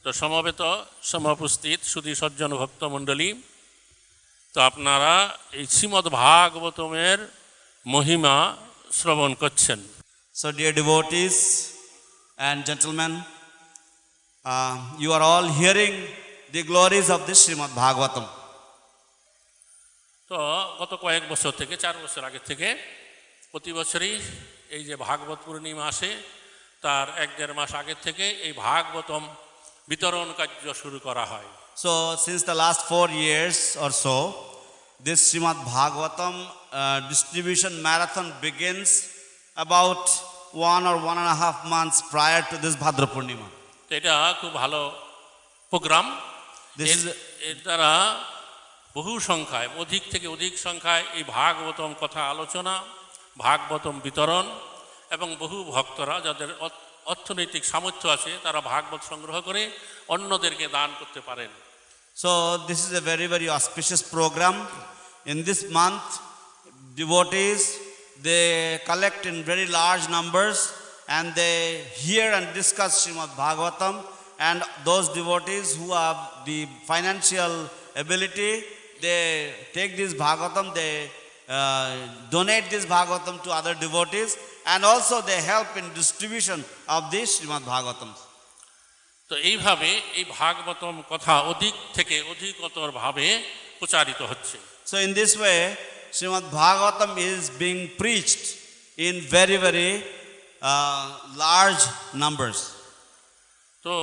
তো সমবেত সমুপস্থিত সুধী সজ্জন ভক্ত মণ্ডলী, তো আপনারা এই শ্রীমদ্ ভাগবতমের মহিমা শ্রবণ করছেন। So dear devotees and gentlemen, you are all hearing the glories of this Srimad Bhagavatam. তো গত কয়েক বছর থেকে 4 বছর আগে থেকে প্রতি বছরই এই যে ভাগবত পূর্ণিমা আসে তার 1-1.5 মাস আগে থেকে এই ভাগবতম বিতরণ কার্য শুরু করা হয়। So since the last 4 years or so, this Srimad Bhagavatam distribution marathon begins about 1 or 1.5 months prior to this Bhadra Purnima. তো এটা খুব ভালো প্রোগ্রাম। এর দ্বারা বহু সংখ্যায়, অধিক থেকে অধিক সংখ্যায় এই ভাগবতম কথা আলোচনা, ভাগবতম বিতরণ এবং বহু ভক্তরা যাদের অর্থনৈতিক সামর্থ্য আছে তারা ভাগবত সংগ্রহ করে অন্যদেরকে দান করতে পারেন। So this is a very, very auspicious program. In this month, devotees, they collect in very large numbers and they hear and discuss Srimad Bhagavatam, and those devotees who have the financial ability, they take this Bhagavatam, they donate this Bhagavatam to other devotees, and also they help in distribution of this Srimad Bhagavatam. তো এইভাবে এই ভাগবতম কথা অধিক থেকে অধিকতর ভাবে প্রচারিত হচ্ছে। So in this way, Srimad Bhagavatam is being preached in very, very large numbers. তো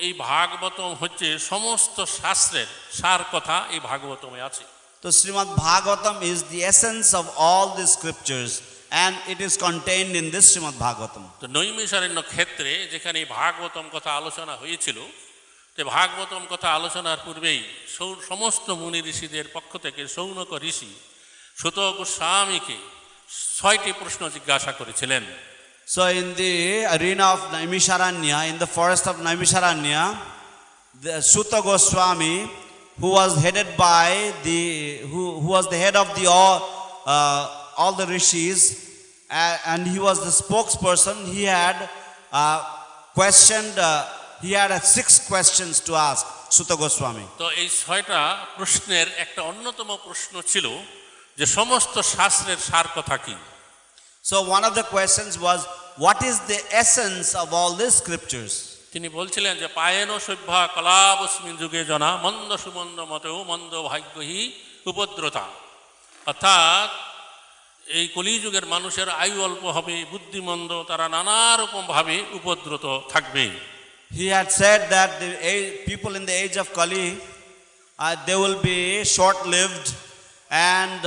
এই ভাগবতম হচ্ছে সমস্ত শাস্ত্রের সার কথা এই ভাগবতমে আছে। So Srimad Bhagavatam is the essence of all the scriptures, and it is contained in this Srimad Bhagavatam. তো নৈমিষারণ্য ক্ষেত্রে যেখানে ভাগবতম কথা আলোচনা হয়েছিল, তো ভাগবতম কথা আলোচনার পূর্বেই সমস্ত মুনি ঋষিদের পক্ষ থেকে শৌনক ঋষি সুত গোস্বামীকে 6টি প্রশ্ন জিজ্ঞাসা করেছিলেন। So in the arena of Naimisharanya, in the forest of Naimisharanya, the Suta Goswami, who was headed by who was the head of the all the rishis, and he was the spokesperson. He had questioned. He had 6 questions to ask Suta Goswami. তো এই 6টা প্রশ্নের একটা অন্যতম প্রশ্ন ছিল যে সমস্ত শাস্ত্রের সার কথা কি। So one of the questions was, what is the essence of all these scriptures? তিনি বলছিলেন যে পায়েন সভ্যা কলাবস্মিন যুগে জনা মন্দ সুমন্দ মতেও মন্দ ভাগ্যহি উপদ্রতা, অর্থাৎ এই কলিযুগের মানুষের আয়ু অল্প হবে, বুদ্ধিমন্দ তারা নানা রকম ভাবে উপদ্রত থাকবে। He had said that the people in the age of Kali, they will be short-lived, and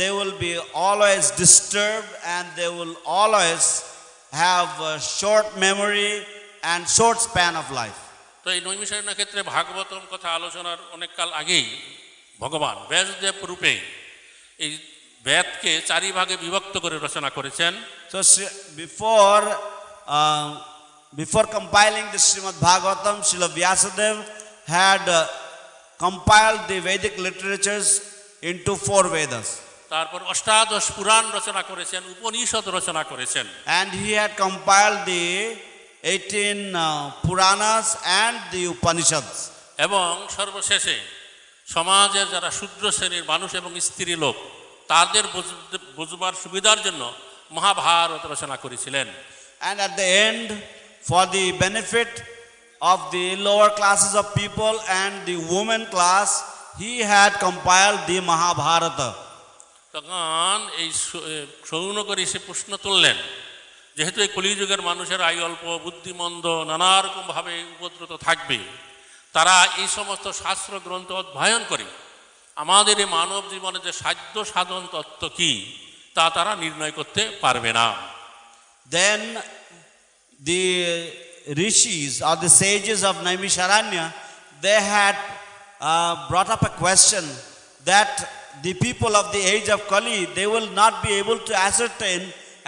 they will be always disturbed, and they will always have a short memory and short span of life. তো এই নৈমিষারণ্য ক্ষেত্রে ভাগবতম কথা আলোচনার অনেক কাল আগেই ভগবান ব্যাসদেব রূপে এই বেদকে 4 ভাগে বিভক্ত করে রচনা করেছেন। So before compiling the Srimad Bhagavatam, Srila Vyasadev had compiled the Vedic literatures into 4 Vedas. তারপর অষ্টাদশ পুরাণ রচনা করেছেন, উপনিষদ রচনা করেছেন, and he had compiled the 18 Puranas and the Upanishads. এবং সর্বশেষে সমাজের যারা শূদ্র শ্রেণীর মানুষ এবং স্ত্রী লোক তাদের বুঝবার সুবিধার জন্য মহাভারত রচনা করেছিলেন। And at the end, for the benefit of the lower classes of people and the women class, he had compiled the Mahabharata. তখন এই শৌনক ঋষি প্রশ্ন তুললেন, যেহেতু এই কলিযুগের মানুষের আয়ু অল্প, বুদ্ধিমন্দ নানা রকম ভাবে উপদ্রুত থাকবে, তারা এই সমস্ত শাস্ত্র গ্রন্থ অধ্যয়ন করে আমাদের এই মানব জীবনে যে সাধ্য সাধন তত্ত্ব কি তা তারা নির্ণয় করতে পারবে না। Then the rishis or the sages of Naimisharanya, they had brought up a question that the people of the age of Kali, they will not be able to ascertain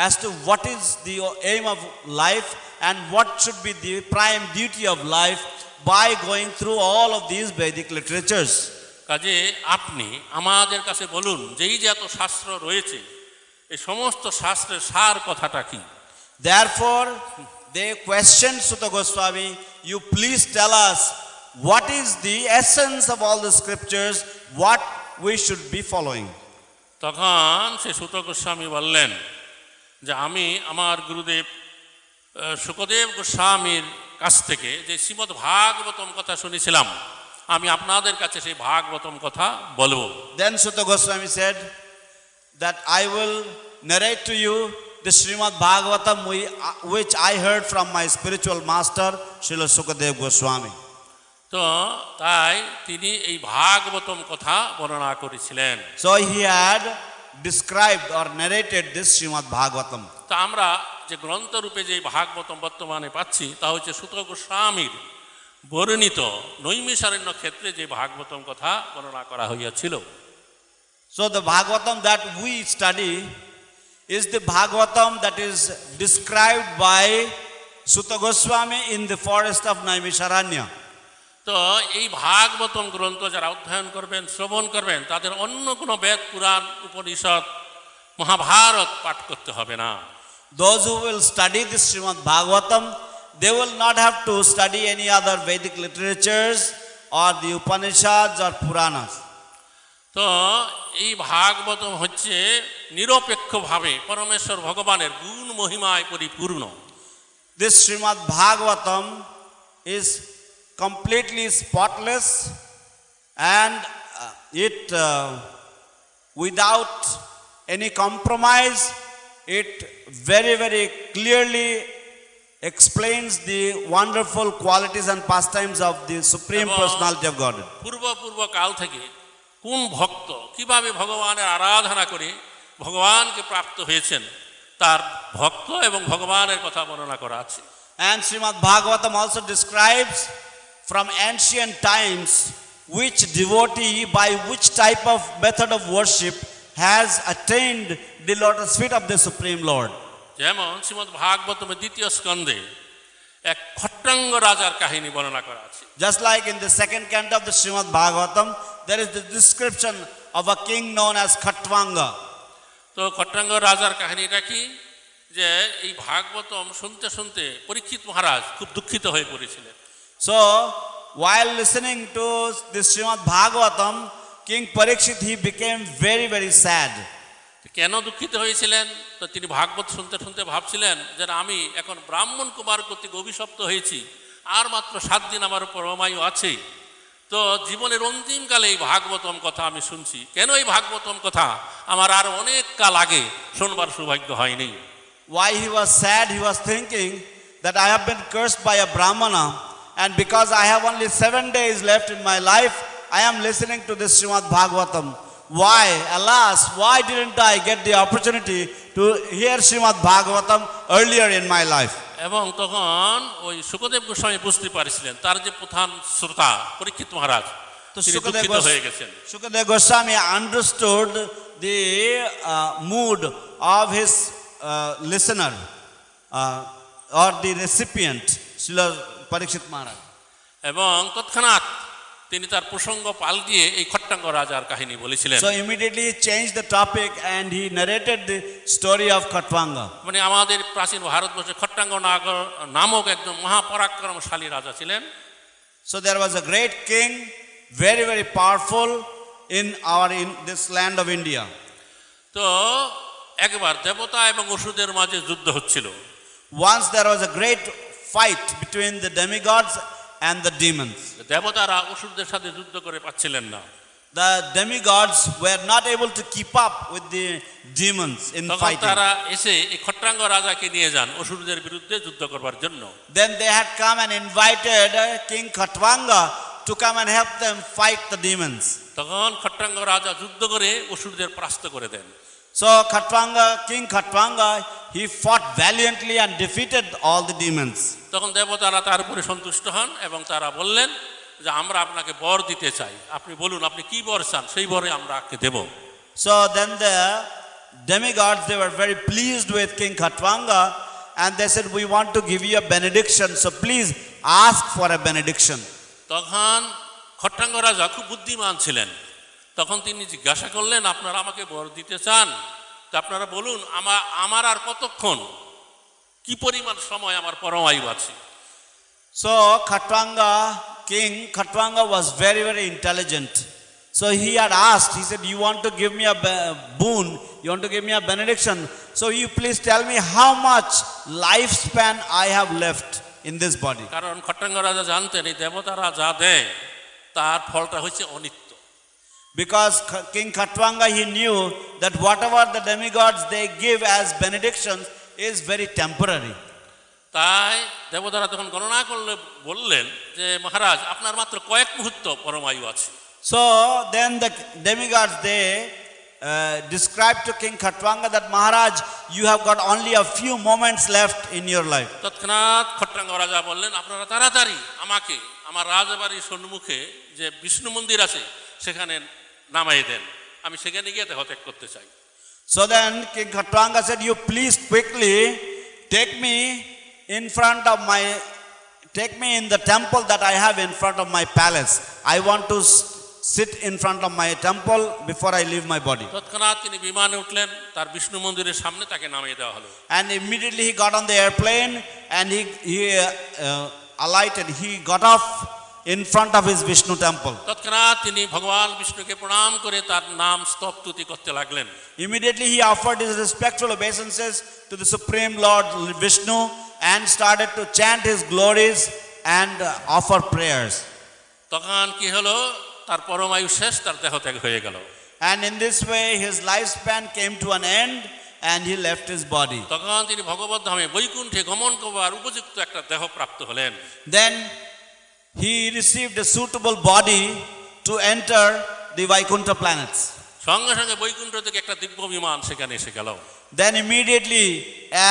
as to what is the aim of life and what should be the prime duty of life by going through all of these Vedic literatures. কাজে আপনি আমাদের কাছে বলুন যে এই যে এত শাস্ত্র রয়েছে এই সমস্ত শাস্ত্রের সার কথাটা কি। Therefore they questioned Suta Goswami, you please tell us what is the essence of all the scriptures, what we should be following. তখন সে সুত গোস্বামী বললেন যে আমি আমার গুরুদেব শুকদেব গোস্বামীর কাছ থেকে যে শ্রীমদ্ ভাগবতম কথা শুনেছিলাম, আমি আপনাদের কাছে সেই ভাগবতম কথা বলবো। Then Suta Goswami said that I will narrate to you the Srimad Bhagavatam which I heard from my spiritual master Srila Sukadev Goswami. তো তাই তিনি এই ভাগবতম কথা বর্ণনা করেছিলেন। So he had described or narrated this Srimad Bhagavatam. তা আমরা যে গ্রন্থরূপে যে ভাগবতম বর্তমানে পাচ্ছি তা হচ্ছে সুত গোস্বামীর বর্ণিত নৈমিষারণ্য ক্ষেত্রে যে ভাগবতম কথা বর্ণনা করা হইয়াছিল। So the Bhagavatam that we study is the Bhagavatam that is described by Suta Goswami in the forest of Naimisharanya. তো এই ভাগবতম গ্রন্থ যারা অধ্যয়ন করবেন, শ্রবণ করবেন, তাদের অন্য কোনো বেদ, পুরাণ, উপনিষদ, মহাভারত পাঠ করতে হবে না। Those who will study this Srimad Bhagavatam, they will not have to study any other Vedic literatures or the Upanishads or Puranas. তো এই ভাগবতম হচ্ছে নিরপেক্ষভাবে পরমেশ্বর ভগবানের গুণ মহিমায় পরিপূর্ণ। This Srimad Bhagavatam is completely spotless and it without any compromise, it very, very clearly explains the wonderful qualities and pastimes of the Supreme Personality of Godhead. পূর্ব কাল থেকে কোন ভক্ত কিভাবে ভগবানের আরাধনা করে ভগবানকে প্রাপ্ত হয়েছেন তার ভক্ত এবং ভগবানের কথা বর্ণনা করা আছে। And Srimad Bhagavatam also describes from ancient times which devotee by which type of method of worship has attained the lotus feet of the Supreme Lord. যেমন শ্রীমদ্ ভাগবতমের দ্বিতীয় স্কন্ধে এক খট্টাঙ্গ রাজার কাহিনী বর্ণনা করা আছে। Just like in the second canto of the Srimad Bhagavatam, there is the description of a king known as Khatvanga. তো খট্টাঙ্গ রাজার কাহিনীটা কি, যে এই ভাগবতম শুনতে শুনতে পরীক্ষিত মহারাজ খুব দুঃখিত হয়ে পড়েছিলেন। So while listening to this Srimad Bhagavatam, King Parikshit, he became very, very sad. কেন দুঃখিত হয়েছিলেন? তো তিনি ভাগবত শুনতে শুনতে ভাবছিলেন যে আমি এখন ব্রাহ্মণ কুমার কর্তৃক অভিশপ্ত হয়েছি, আর মাত্র 7 দিন আমার উপর অমায়ু আছে। তো জীবনের অন্তিমকালে এই ভাগবতম কথা আমি শুনছি, কেন এই ভাগবতম কথা আমার আর অনেক কাল আগে শুনবার সৌভাগ্য হয়নি। Why he was sad? He was thinking that I have been cursed by a Brahmana, and because I have only 7 days left in my life, I am listening to this Srimad Bhagavatam. Why, alas, why didn't I get the opportunity to hear Srimad Bhagavatam earlier in my life? এবং তখন ওই শুকদেব গোস্বামী বুঝতে পারছিলেন তার যে প্রধান শ্রোতা পরীক্ষিত মহারাজ তিনি দুঃখিত হয়ে গেছেন। Sukadev Goswami understood the mood of his listener or the recipient, Srila Parikshit Maharaj. এবং তৎক্ষণাৎ তিনি তার প্রসঙ্গ পাল্টিয়ে এই খট্টাঙ্গ রাজার কাহিনী বলেছিলেন। So immediately he changed the topic and he narrated the story of Khatvanga. মানে আমাদের প্রাচীন ভারতবর্ষে খট্টাঙ্গ নামক একজন মহাপরাক্রমশালী রাজা ছিলেন। So there was a great king, very, very powerful in this land of India. তো একবার দেবতা এবং অসুরদের মাঝে যুদ্ধ হচ্ছিল। Once there was a great fight between the demigods and the demons. দেবতারা অসুরদের সাথে যুদ্ধ করে পাচ্ছিলেন না। The demigods were not able to keep up with the demons in fighting. তারা এসে এই খট্টাঙ্গ রাজাকে নিয়ে যান অসুরদের বিরুদ্ধে যুদ্ধ করবার জন্য। Then they had come and invited King Khatvanga to come and help them fight the demons. তখন খট্টাঙ্গ রাজা যুদ্ধ করে অসুরদের পরাস্ত করে দেন। So King Khatvanga, he fought valiantly and defeated all the demons. তখন দেবতারা তার উপরে সন্তুষ্ট হন এবং তারা বললেন যে আমরা আপনাকে বর দিতে চাই, আপনি বলুন আপনি কি বর চান, সেই বরে আমরা আপনাকে দেব। So then the demigods, they were very pleased with King Khatvanga and they said, we want to give you a benediction, so please ask for a benediction. তখন খট্টাঙ্গ রাজা খুব বুদ্ধিমান ছিলেন, তখন তিনি জিজ্ঞাসা করলেন আপনারা আমাকে বর দিতে চান, তো আপনারা বলুন আমার আর কতক্ষণ কি পরিমাণ সময় আমার পরমায়ু আছে। So Khatwanga, King Khatwanga was very, very intelligent. So he had asked, he said, you want to give me a boon, you want to give me a benediction. So you please tell me how much lifespan I have left in this body. কারণ খট্টাঙ্গ রাজা জানতেন এই দেবতারা যা দেয় তার ফলটা হচ্ছে অনিত্য। Because King Khatwanga, he knew that whatever the demigods they give as benedictions is very temporary. তাই দেবতারা তখন গণনা করলে বললেন যে মহারাজ আপনার মাত্র কয়েক মুহূর্ত পরমায়ু আছে। So then the demigods they described to King Khatwanga that Maharaj, you have got only a few moments left in your life. তৎক্ষণাৎ খট্টাঙ্গ রাজা বললেন আপনারা তাড়াতাড়ি আমাকে আমার রাজবাড়ির সম্মুখে যে বিষ্ণু মন্দির আছে সেখানে নামাই দেন, আমি সেখানে গিয়ে দেহত্যাগ করতে চাই। So then King Khatwanga said, you please quickly take me in the temple that I have in front of my palace. I want to sit in front of my temple before I leave my body. তৎক্ষণাৎ তিনি বিমানে উঠলেন, তার বিষ্ণু মন্দিরের সামনে তাকে নামিয়ে দেওয়া হলো। And immediately he got on the airplane and he alighted. He got off in front of his Vishnu temple. তৎক্ষণাৎ তিনি ভগবান বিষ্ণুকে প্রণাম করে তার নাম স্তুতি করতে লাগলেন। Immediately he offered his respectful obeisances to the Supreme Lord Vishnu and started to chant his glories and offer prayers. তখন কি হলো, তার পরমায়ু শেষ, তার দেহত্যাগ হয়ে গেল। And in this way his lifespan came to an end and he left his body. তখন তিনি ভগবত ধামে বৈকুণ্ঠে গমন করবার উপযুক্ত একটা দেহ প্রাপ্ত হলেন। Then he received a suitable body to enter the Vaikuntha planets. সঙ্গে সঙ্গে বৈকুণ্ঠ থেকে একটা দিব্য বিমান সেখানে এসে গেল। Then immediately a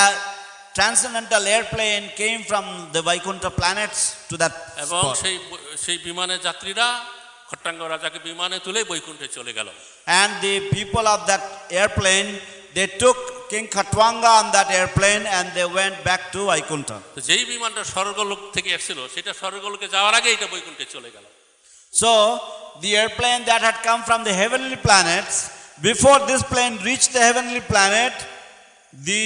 transcendental airplane came from the Vaikuntha planets to that এবং spot. সেই বিমানের যাত্রীরা খট্টাঙ্গ রাজাকে বিমানে তুলে বৈকুণ্ঠে চলে গেল। And the people of that airplane, they took King Khatwanga on that airplane and they went back to Vaikuntha. তো যেই বিমানটা স্বর্গলোক থেকে এসেছিল সেটা স্বর্গলোকে যাওয়ার আগে এটা বৈকুণ্ঠে চলে গেল। So the airplane that had come from the heavenly planets, before this plane reached the heavenly planet, the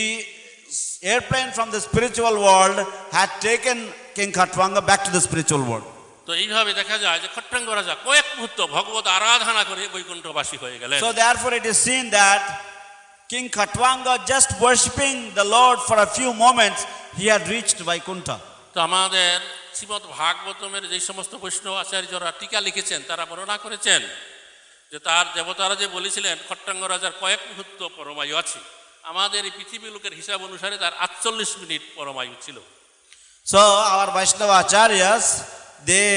airplane from the spiritual world had taken King Khatwanga back to the spiritual world. তো এইভাবে দেখা যায় যে খট্টাঙ্গ রাজা কয়েক মুহূর্ত ভগবত আরাধনা করে বৈকুণ্ঠবাসী হয়ে গেলেন। So therefore it is seen that King Khatwanga, just worshipping the Lord for a few moments, he had reached Vaikuntha. তো আমাদের শ্রীমদ্ ভাগবতমের যে সমস্ত বৈষ্ণব আচার্যরা টিকা লিখেছেন তারা বর্ণনা করেছেন যে তার দেবতারা যে বলেছিলেন খট্টাঙ্গ রাজার কয়েক মুহূর্ত পরমায়ু আছে, আমাদের এই পৃথিবী লোকের হিসাব অনুসারে তার 48 মিনিট পরমায়ু ছিল। So our Vaishnava acharyas, they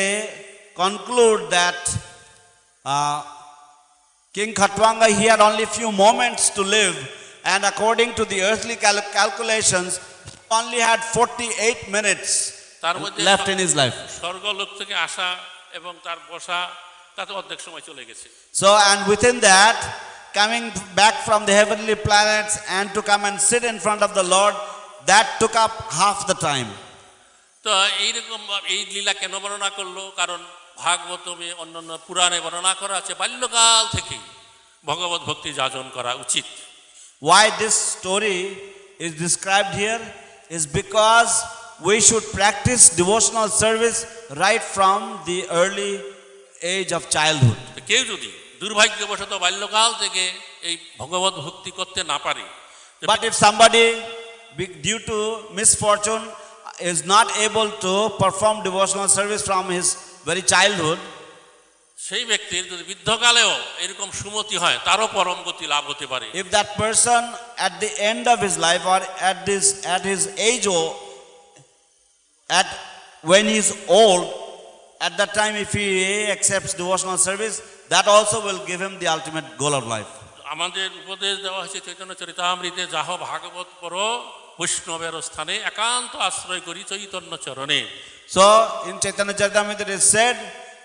conclude that King Khatwanga, he had only few moments to live, and according to the earthly calculations, he only had 48 minutes left in his life. স্বর্গলোক থেকে আসা এবং তার বসা তাতে অর্ধেক সময় চলে গেছে। So and within that, coming back from the heavenly planets and to come and sit in front of the Lord, that took up half the time. তো এইরকম এই লীলা কেন বর্ণনা করলো? কারণ ভাগবতমে অন্যান্য পুরাণে বর্ণনা করা আছে বাল্যকাল থেকে ভগবত ভক্তি যাজন করা উচিত। Why this story is described here is because we should practice devotional service right from the early age of childhood. কেউ যদি দুর্ভাগ্যবশত বাল্যকাল থেকে এই ভগবত ভক্তি করতে না পারে, But if somebody due to misfortune is not able to perform devotional service from his very childhood, সেই ব্যক্তির যদি বৃদ্ধকালেও এরকম সুমতি হয় তারও পরম গতি লাভ হতে পারে। if that person at the end of his life or at his age or when he is old, at that time if he accepts devotional service, that also will give him the ultimate goal of life. আমাদের উপদেশ দেওয়া হয়েছে চৈতন্য চরিতামৃতে, যাহ ভাগবত পড়ো বৈষ্ণবের স্থানে একান্ত আশ্রয় করি চৈতন্য চরণে। So in Chaitanya Charitamrita it is said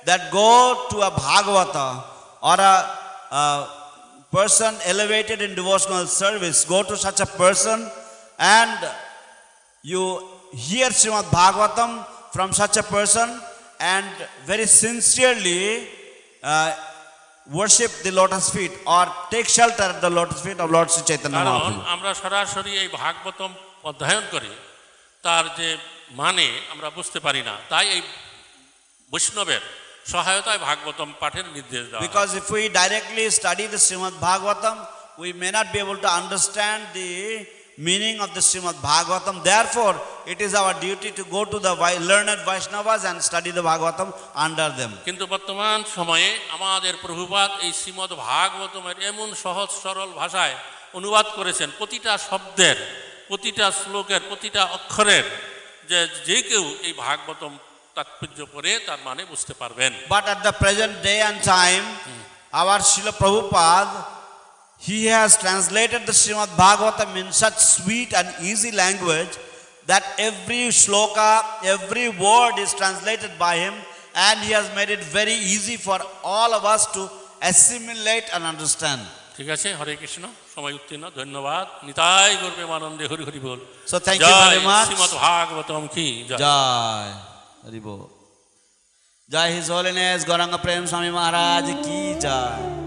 that go to a Bhagavata or a person elevated in devotional service, go to such a person and you hear Srimad Bhagavatam from such a person and very sincerely worship the lotus feet or take shelter at the lotus feet of Lord Sri Chaitanya কারণ Mahaprabhu. আমরা সরাসরি এই ভাগবতম অধ্যয়ন করে তার যে মানে আমরা বুঝতে পারি না, তাই এই বৈষ্ণবের সহায়তায় ভাগবতম পাঠের নির্দেশ দেওয়া হয়। Because if we directly study the Srimad Bhagavatam, we may not be able to understand the meaning of the Srimad Bhagavatam. Therefore, it is our duty to go to the learned Vaishnavas and study the Bhagavatam under them. কিন্তু বর্তমান সময়ে আমাদের প্রভুপাদ এই শ্রীমদ্ ভাগবতমের এমন সহজ সরল ভাষায় অনুবাদ করেছেন, প্রতিটা শব্দের, প্রতিটা শ্লোকের, প্রতিটা অক্ষরের যে কেউ এই ভাগবতম তাৎপর্য পড়ে তার মানে বুঝতে পারবেন। But at the present day and time, our Srila Prabhupada, he has translated the Srimad Bhagavatam in such sweet and easy language that every shloka, every word is translated by him, and he has made it very easy for all of us to assimilate and understand. ঠিক আছে, হরে কৃষ্ণ। সময় উত্তীর্ণ, ধন্যবাদ। নিতাই গৌর প্রেমানন্দে, হরি হরি বল। So thank you very much. Shrimad Bhagavatam কি জয়। Jai Hari Bol. Jai His Holiness Gauranga Prem Swami Maharaj ki jai.